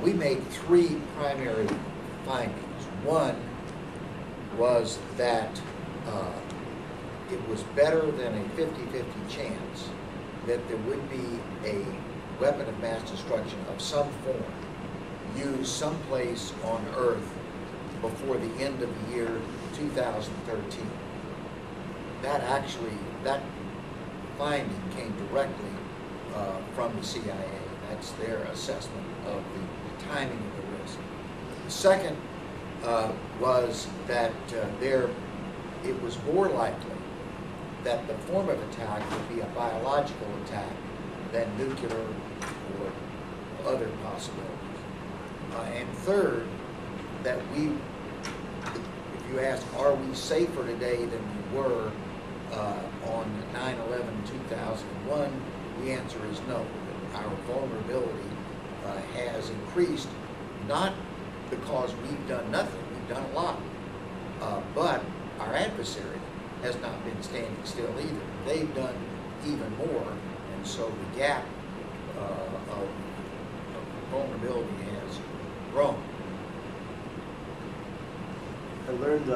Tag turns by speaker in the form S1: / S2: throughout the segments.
S1: We made three primary findings. One was that it was better than a 50-50 chance that there would be a weapon of mass destruction of some form used someplace on Earth before the end of the year 2013. That finding came directly from the CIA. That's their assessment of the timing of the risk. The second was that it was more likely that the form of attack would be a biological attack than nuclear or other possibilities. And third, that if you ask, are we safer today than we were on 9/11/2001, the answer is no. Our vulnerability has increased, not because we've done nothing, we've done a lot, but our adversary has not been standing still either. They've done even more, and so the gap of vulnerability has grown.
S2: I learned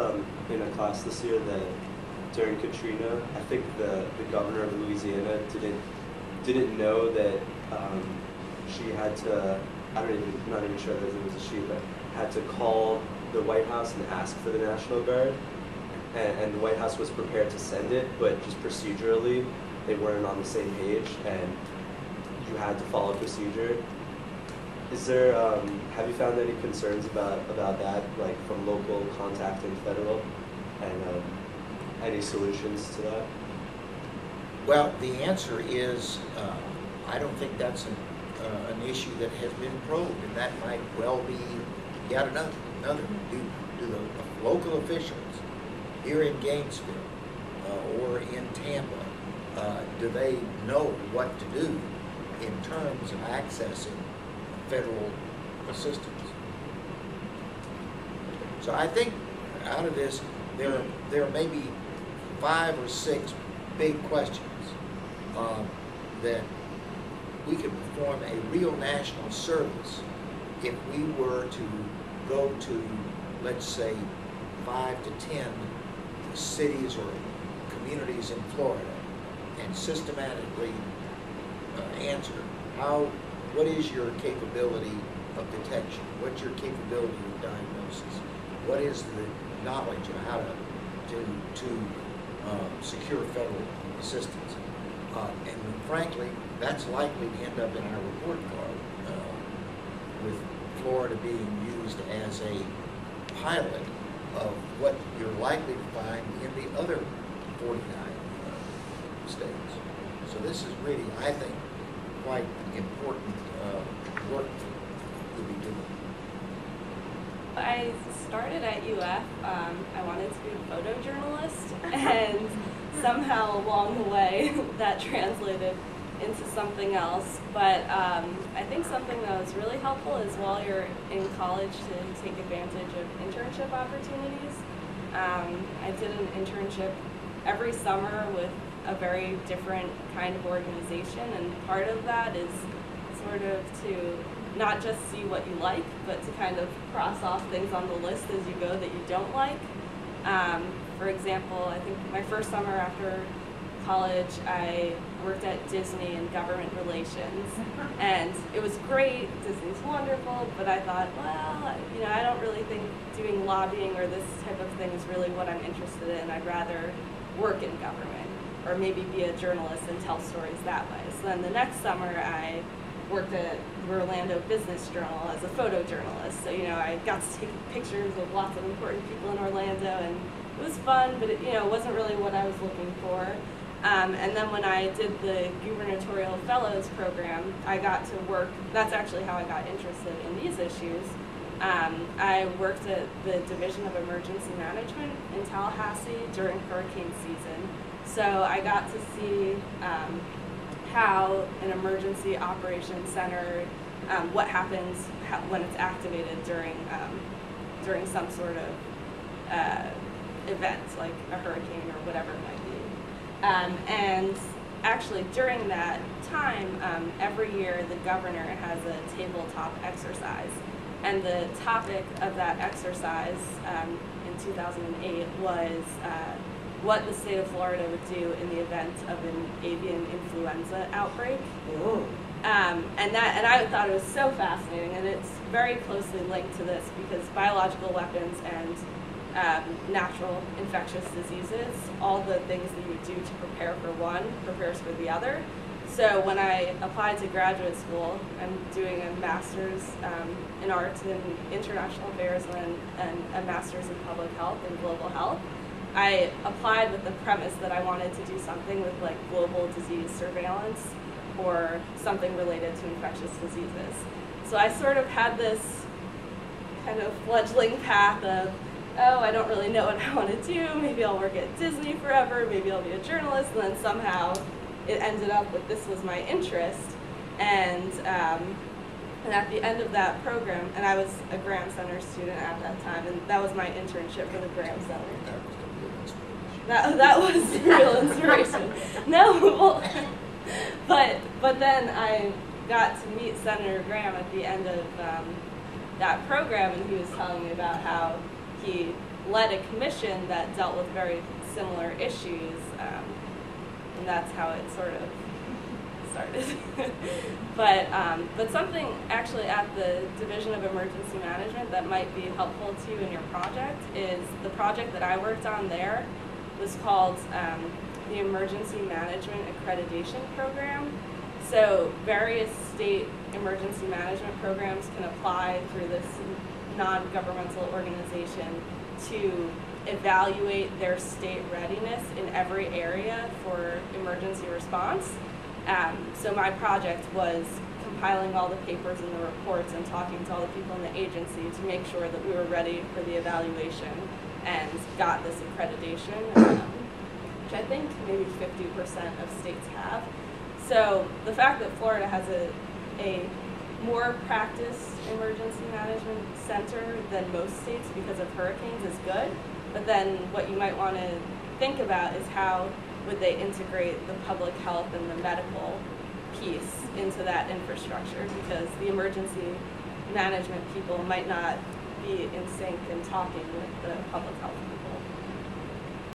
S2: in a class this year that during Katrina, I think the governor of Louisiana didn't know that she had to, I'm not even sure that it was a she, but had to call the White House and ask for the National Guard. And the White House was prepared to send it, but just procedurally, they weren't on the same page, and you had to follow procedure. Is there, have you found any concerns about that, like from local contacting federal, and any solutions to that?
S1: Well, the answer is, I don't think that's an issue that has been probed, and that might well be yet another. Do the local officials here in Gainesville or in Tampa, do they know what to do in terms of accessing federal assistance? So I think out of this, there may be 5 or 6 big questions that we could perform a real national service if we were to go to, let's say, 5 to 10 cities or communities in Florida and systematically answer what is your capability of detection? What's your capability of diagnosis? What is the knowledge of how to secure federal assistance? And frankly, that's likely to end up in our report card, with Florida being used as a pilot of what you're likely to find in the other 49 states. So this is really, I think, quite important work to be doing.
S3: I started at UF. I wanted to be a photojournalist, and somehow along the way that translated into something else. But I think something that was really helpful is while you're in college to take advantage of internship opportunities. I did an internship every summer with a very different kind of organization, and part of that is sort of to not just see what you like, but to kind of cross off things on the list as you go that you don't like. For example, I think my first summer after college, I worked at Disney in government relations, and it was great. Disney's wonderful, but I thought, well, I don't really think doing lobbying or this type of thing is really what I'm interested in. I'd rather work in government, or maybe be a journalist and tell stories that way. So then the next summer, I worked at the Orlando Business Journal as a photojournalist. So, I got to take pictures of lots of important people in Orlando, and it was fun, but it wasn't really what I was looking for. And then when I did the gubernatorial fellows program, I got to work, that's actually how I got interested in these issues. I worked at the Division of Emergency Management in Tallahassee during hurricane season. So I got to see how an emergency operations center, what happens when it's activated during some sort of event, like a hurricane or whatever it might be. And actually during that time, every year the governor has a tabletop top exercise. And the topic of that exercise in 2008 was what the state of Florida would do in the event of an avian influenza outbreak. And I thought it was so fascinating, and it's very closely linked to this because biological weapons and natural infectious diseases, all the things that you would do to prepare for one prepares for the other. So when I applied to graduate school, I'm doing a master's in arts and international affairs and a master's in public health and global health. I applied with the premise that I wanted to do something with like global disease surveillance or something related to infectious diseases. So I sort of had this kind of fledgling path of, oh, I don't really know what I want to do. Maybe I'll work at Disney forever. Maybe I'll be a journalist. And then somehow it ended up that this was my interest. And at the end of that program, and I was a Graham Center student at that time, and that was my internship for the Graham Center. That was the real inspiration. No, well, but then I got to meet Senator Graham at the end of that program, and he was telling me about how he led a commission that dealt with very similar issues, and that's how it sort of started. But something actually at the Division of Emergency Management that might be helpful to you in your project is the project that I worked on there was called the Emergency Management Accreditation Program. So various state emergency management programs can apply through this non-governmental organization to evaluate their state readiness in every area for emergency response. So my project was compiling all the papers and the reports and talking to all the people in the agency to make sure that we were ready for the evaluation and got this accreditation, which I think maybe 50% of states have. So the fact that Florida has a more practiced emergency management center than most states because of hurricanes is good, but then what you might want to think about is how would they integrate the public health and the medical piece into that infrastructure, because the emergency management people might not be in sync and talking with the public health people.